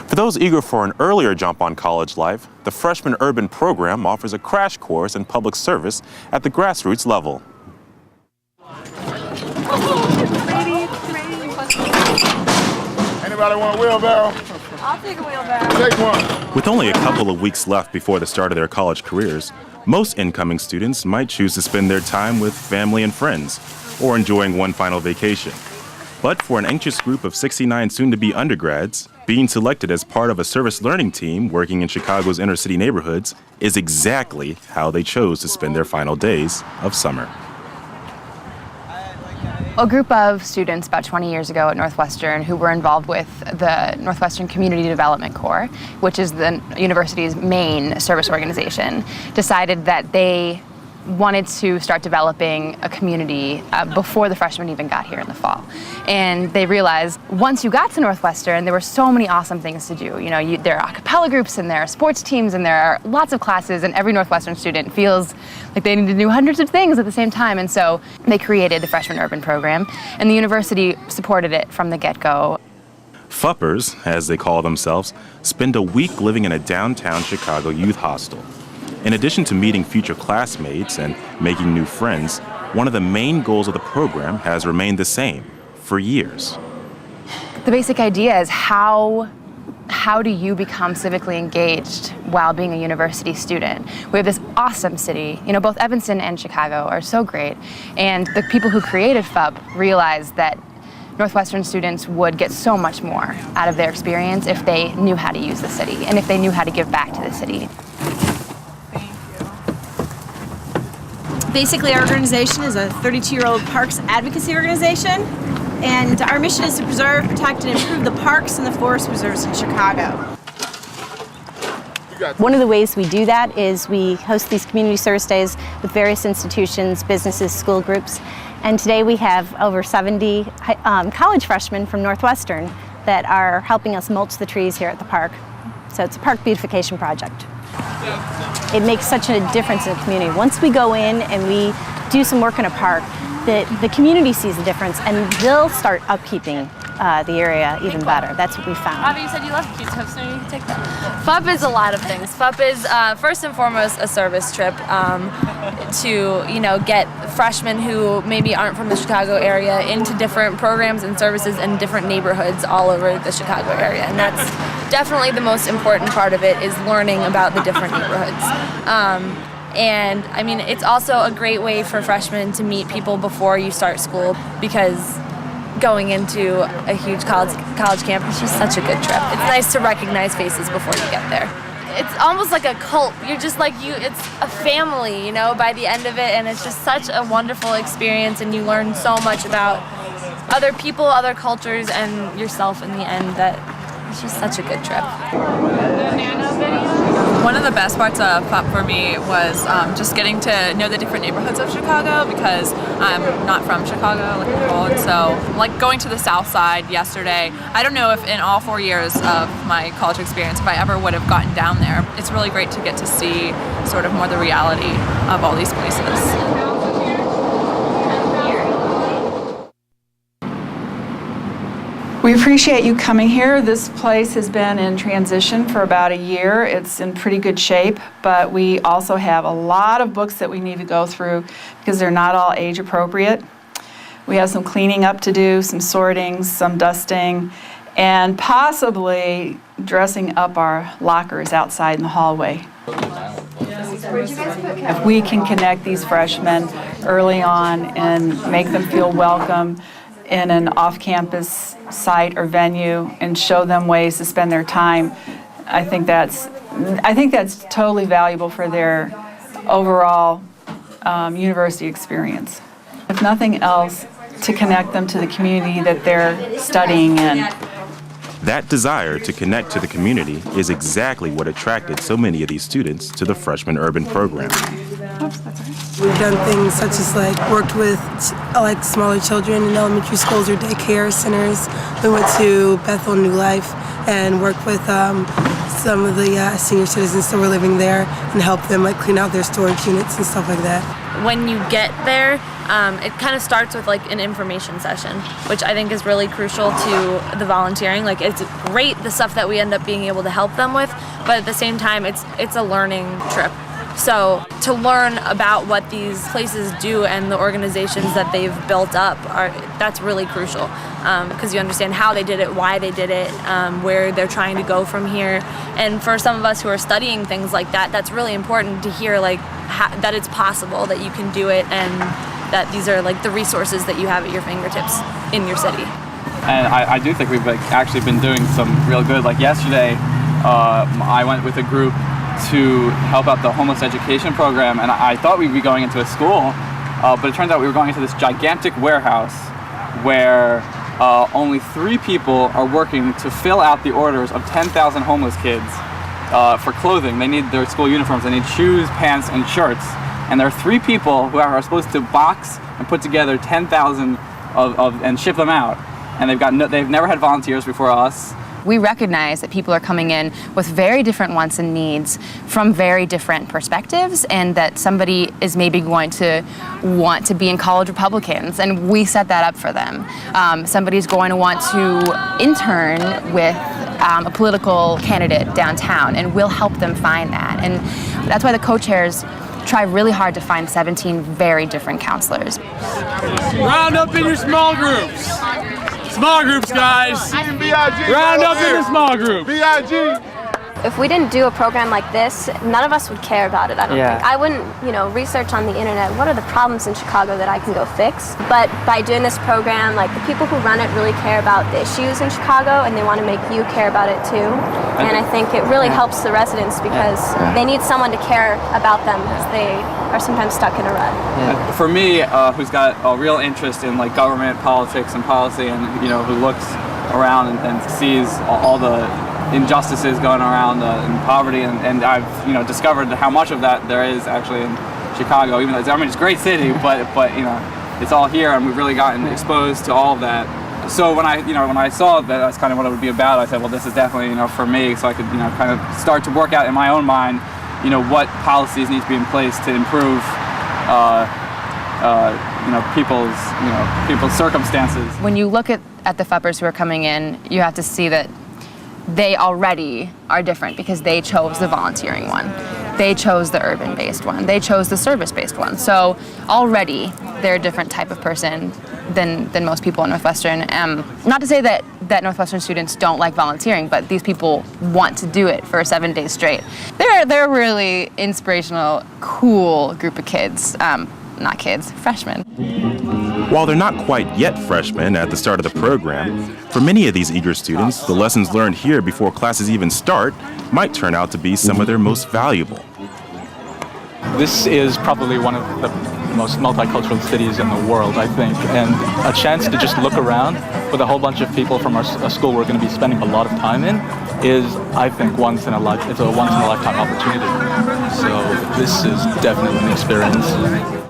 For those eager for an earlier jump on college life, the Freshman Urban program offers a crash course in public service at the grassroots level. Anybody want a wheelbarrow? I'll take a wheelbarrow. Take one. With only a couple of weeks left before the start of their college careers, most incoming students might choose to spend their time with family and friends, or enjoying one final vacation. But for an anxious group of 69 soon-to-be undergrads, being selected as part of a service learning team working in Chicago's inner-city neighborhoods is exactly how they chose to spend their final days of summer. A group of students about 20 years ago at Northwestern who were involved with the Northwestern Community Development Corps, which is the university's main service organization, decided that they wanted to start developing a community before the freshmen even got here in the fall. And they realized once you got to Northwestern, there were so many awesome things to do. You know, there are a cappella groups and there are sports teams and there are lots of classes, and every Northwestern student feels like they need to do hundreds of things at the same time. And so they created the Freshman Urban program, and the university supported it from the get-go. FUPPers, as they call themselves, spend a week living in a downtown Chicago youth hostel. In addition to meeting future classmates and making new friends, one of the main goals of the program has remained the same for years. The basic idea is how do you become civically engaged while being a university student? We have this awesome city. You know, both Evanston and Chicago are so great. And the people who created FUP realized that Northwestern students would get so much more out of their experience if they knew how to use the city and if they knew how to give back to the city. Basically, our organization is a 32-year-old parks advocacy organization, and our mission is to preserve, protect, and improve the parks and the forest reserves in Chicago. One of the ways we do that is we host these community service days with various institutions, businesses, school groups, and today we have over 70 college freshmen from Northwestern that are helping us mulch the trees here at the park. So it's a park beautification project. It makes such a difference in the community. Once we go in and we do some work in a park, the community sees the difference and they'll start upkeeping the area even better. That's what we found. Bobby, you said you love cute stuff, so you can take that. FUP is a lot of things. FUP is first and foremost a service trip to, you know, get freshmen who maybe aren't from the Chicago area into different programs and services in different neighborhoods all over the Chicago area. And that's definitely the most important part of it, is learning about the different neighborhoods. And I mean, it's also a great way for freshmen to meet people before you start school, because going into a huge college campus is just such a good trip. It's nice to recognize faces before you get there. It's almost like a cult. You're just like it's a family, you know, by the end of it, and it's just such a wonderful experience, and you learn so much about other people, other cultures, and yourself in the end, that it's just such a good trip. One of the best parts of FUP for me was just getting to know the different neighborhoods of Chicago, because I'm not from Chicago, like Nicole, and so like going to the South Side yesterday, I don't know if in all 4 years of my college experience if I ever would have gotten down there. It's really great to get to see sort of more the reality of all these places. We appreciate you coming here. This place has been in transition for about a year. It's in pretty good shape, but we also have a lot of books that we need to go through because they're not all age appropriate. We have some cleaning up to do, some sorting, some dusting, and possibly dressing up our lockers outside in the hallway. If we can connect these freshmen early on and make them feel welcome in an off-campus site or venue and show them ways to spend their time, I think that's totally valuable for their overall university experience. If nothing else, to connect them to the community that they're studying in. That desire to connect to the community is exactly what attracted so many of these students to the Freshman Urban program. We've done things such as like worked with like smaller children in elementary schools or daycare centers. We went to Bethel New Life and worked with some of the senior citizens that were living there and helped them like clean out their storage units and stuff like that. When you get there, it kind of starts with like an information session, which I think is really crucial to the volunteering. Like, it's great, the stuff that we end up being able to help them with, but at the same time, it's a learning trip. So to learn about what these places do and the organizations that they've built up, that's really crucial, because you understand how they did it, why they did it, where they're trying to go from here. And for some of us who are studying things like that, that's really important to hear, like, that it's possible, that you can do it, and that these are like the resources that you have at your fingertips in your city. And I do think we've actually been doing some real good. Like yesterday, I went with a group to help out the homeless education program, and I thought we'd be going into a school, but it turns out we were going into this gigantic warehouse where only 3 people are working to fill out the orders of 10,000 homeless kids for clothing. They need their school uniforms, they need shoes, pants, and shirts. And there are 3 people who are supposed to box and put together 10,000 and ship them out. And they've never had volunteers before us. We recognize that people are coming in with very different wants and needs from very different perspectives, and that somebody is maybe going to want to be in college Republicans, and we set that up for them. Somebody's going to want to intern with a political candidate downtown, and we'll help them find that. And that's why the co-chairs try really hard to find 17 very different counselors. Round up in your small groups. Small groups, guys. Round up in a small group. If we didn't do a program like this, none of us would care about it, I don't think. I wouldn't, research on the internet, what are the problems in Chicago that I can go fix? But by doing this program, like, the people who run it really care about the issues in Chicago, and they want to make you care about it too. And I think it really helps the residents, because they need someone to care about them, because they are sometimes stuck in a rut. For me, who's got a real interest in like government, politics, and policy, and who looks around and sees all the injustices going around in poverty, and I've discovered how much of that there is actually in Chicago. Even though it's a great city, but it's all here, and we've really gotten exposed to all of that. So when I saw that that's kind of what it would be about, I said, well, this is definitely for me, so I could kind of start to work out in my own mind what policies need to be in place to improve people's circumstances. When you look at the FUPers who are coming in, you have to see that they already are different, because they chose the volunteering one. They chose the urban-based one. They chose the service-based one. So already they're a different type of person than most people in Northwestern. Not to say that Northwestern students don't like volunteering, but these people want to do it for 7 days straight. They're a really inspirational, cool group of kids. Not kids, freshmen. While they're not quite yet freshmen at the start of the program, for many of these eager students, the lessons learned here before classes even start might turn out to be some of their most valuable. This is probably one of the most multicultural cities in the world, I think, and a chance to just look around with a whole bunch of people from a school we're going to be spending a lot of time in is, I think, it's a once in a lifetime opportunity. So this is definitely an experience.